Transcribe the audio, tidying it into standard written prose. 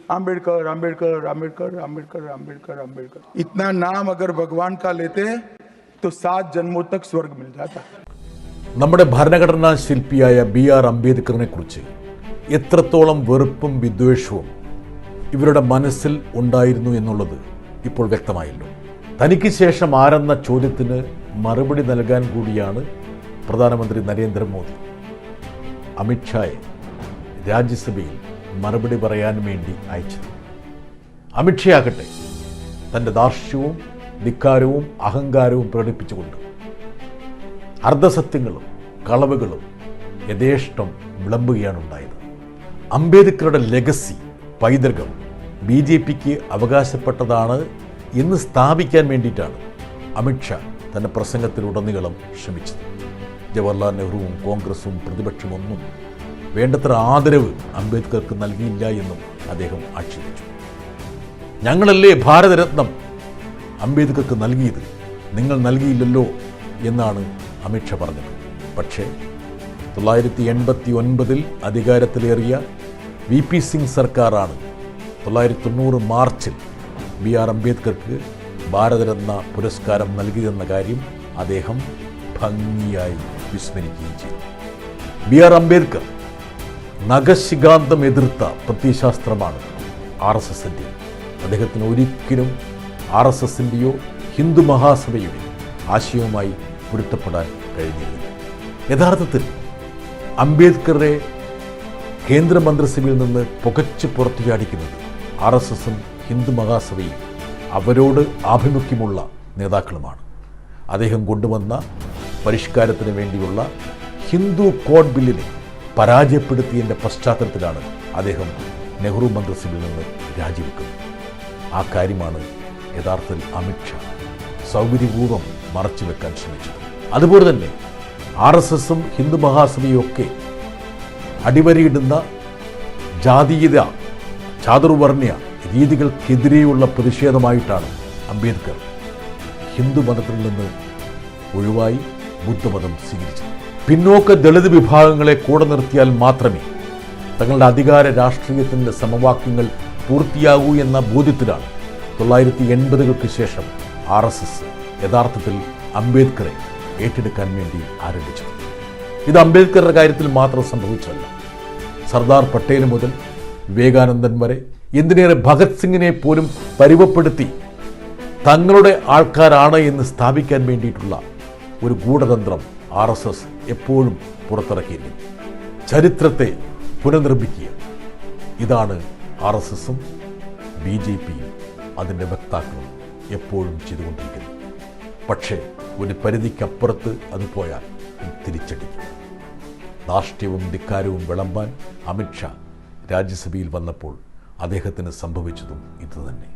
आम्बेडकर आम्बेडकर आम्बेडकर आम्बेडकर आम्बेडकर आम्बेडकर इतना नाम अगर भगवान का लेते तो 7 जन्मों तक स्वर्ग मिल जाता. നമ്മുടെ ഭരണഘടനാ ശില്പിയായ BR അംബേദ്കറിനെ കുറിച്ച് എത്രത്തോളം വെറുപ്പും വിദ്വേഷവും ഇവരുടെ മനസ്സിൽ ഉണ്ടായിരുന്നു എന്നുള്ളത് ഇപ്പോൾ വ്യക്തമായല്ലോ. തനിക്ക് ശേഷം ആരെന്ന ചോദ്യത്തിന് മറുപടി നൽകാൻ കൂടിയാണ് പ്രധാനമന്ത്രി നരേന്ദ്രമോദി അമിത്ഷായെ രാജ്യസഭയിൽ മറുപടി പറയാൻ വേണ്ടി അയച്ചത്. അമിത്ഷായാകട്ടെ തൻ്റെ ധാർഷ്ട്യവും ധിക്കാരവും അഹങ്കാരവും പ്രകടിപ്പിച്ചുകൊണ്ട് അർദ്ധസത്യങ്ങളും കളവുകളും യഥേഷ്ടം വിളമ്പുകയാണ് ഉണ്ടായത്. അംബേദ്കറുടെ ലെഗസി പൈതൃകം BJPക്ക് അവകാശപ്പെട്ടതാണ് എന്ന് സ്ഥാപിക്കാൻ വേണ്ടിയിട്ടാണ് അമിത്ഷാ തൻ്റെ പ്രസംഗത്തിലുടനീളം ശ്രമിച്ചത്. ജവഹർലാൽ നെഹ്റുവും കോൺഗ്രസും പ്രതിപക്ഷമൊന്നും വേണ്ടത്ര ആദരവ് അംബേദ്കർക്ക് നൽകിയില്ല എന്നും അദ്ദേഹം ആക്ഷേപിച്ചു. ഞങ്ങളല്ലേ ഭാരതരത്നം അംബേദ്കർക്ക് നൽകിയത്, നിങ്ങൾ നൽകിയില്ലല്ലോ എന്നാണ് അമിത്ഷാ പറഞ്ഞത്. പക്ഷേ 1989 അധികാരത്തിലേറിയ VP സിംഗ് സർക്കാരാണ് 1990 മാർച്ചിൽ BR അംബേദ്കർക്ക് ഭാരതരത്ന പുരസ്കാരം നൽകിയെന്ന കാര്യം അദ്ദേഹം ഭംഗിയായി വിസ്മരിക്കുകയും ചെയ്തു. BR അംബേദ്കർ നഖശിഖാന്തം എതിർത്ത പ്രത്യയശാസ്ത്രമാണ് RSSൻ്റെ. അദ്ദേഹത്തിന് ഒരിക്കലും RSSൻ്റെയോ ഹിന്ദു മഹാസഭയുടെയോ ആശയവുമായി പൊരുത്തപ്പെടാൻ കഴിഞ്ഞിരുന്നില്ല. യഥാർത്ഥത്തിൽ അംബേദ്കറെ കേന്ദ്രമന്ത്രിസഭയിൽ നിന്ന് പുകച്ച് പുറത്തു ചാടിക്കുന്നത് RSSും ഹിന്ദു മഹാസഭയും അവരോട് ആഭിമുഖ്യമുള്ള നേതാക്കളുമാണ്. അദ്ദേഹം കൊണ്ടുവന്ന പരിഷ്കാരത്തിന് വേണ്ടിയുള്ള ഹിന്ദു കോഡ് ബില്ലിനെ പരാജയപ്പെടുത്തിയതിൻ്റെ പശ്ചാത്തലത്തിലാണ് അദ്ദേഹം നെഹ്റു മന്ത്രിസഭയിൽ നിന്ന് രാജിവെക്കുന്നത്. ആ കാര്യമാണ് യഥാർത്ഥത്തിൽ അമിത്ഷാ സൗകര്യപൂർവ്വം മറച്ചുവെക്കാൻ ശ്രമിച്ചത്. അതുപോലെ തന്നെ RSSും ഹിന്ദു മഹാസഭയും ഒക്കെ അടിവരയിടുന്ന ജാതീയത ചാതുർവർണ്ണ രീതികൾക്കെതിരെയുള്ള പ്രതിഷേധമായിട്ടാണ് അംബേദ്കർ ഹിന്ദു മതത്തിൽ നിന്ന് ഒഴിവായി ബുദ്ധമതം സ്വീകരിച്ചത്. പിന്നോക്ക ദളിത് വിഭാഗങ്ങളെ കൂടെ നിർത്തിയാൽ മാത്രമേ തങ്ങളുടെ അധികാര രാഷ്ട്രീയത്തിൻ്റെ സമവാക്യങ്ങൾ പൂർത്തിയാകൂ എന്ന ബോധ്യത്തിലാണ് 1980കൾക്ക് ശേഷം RSS യഥാർത്ഥത്തിൽ അംബേദ്കറെ ഏറ്റെടുക്കാൻ വേണ്ടി ആരംഭിച്ചത്. ഇത് അംബേദ്കറുടെ കാര്യത്തിൽ മാത്രം സംഭവിച്ചതല്ല. സർദാർ പട്ടേൽ മുതൽ വിവേകാനന്ദൻ വരെ, എന്തിനേറെ ഭഗത് സിംഗിനെ പോലും പരുവപ്പെടുത്തി തങ്ങളുടെ ആൾക്കാരാണ് എന്ന് സ്ഥാപിക്കാൻ വേണ്ടിയിട്ടുള്ള ഒരു ഗൂഢതന്ത്രം RSS എപ്പോഴും പുറത്തിറക്കിയിരുന്നു. ചരിത്രത്തെ പുനർനിർമ്മിക്കുക, ഇതാണ് RSSും BJPയും അതിൻ്റെ വക്താക്കളും എപ്പോഴും ചെയ്തുകൊണ്ടിരിക്കുന്നത്. പക്ഷേ ഒരു പരിധിക്കപ്പുറത്ത് അത് പോയാൽ തിരിച്ചടിക്കും. ധാർഷ്ട്യവും ധിക്കാരവും വിളമ്പാൻ അമിത്ഷാ രാജ്യസഭയിൽ വന്നപ്പോൾ അദ്ദേഹത്തിന് സംഭവിച്ചതും ഇതുതന്നെ.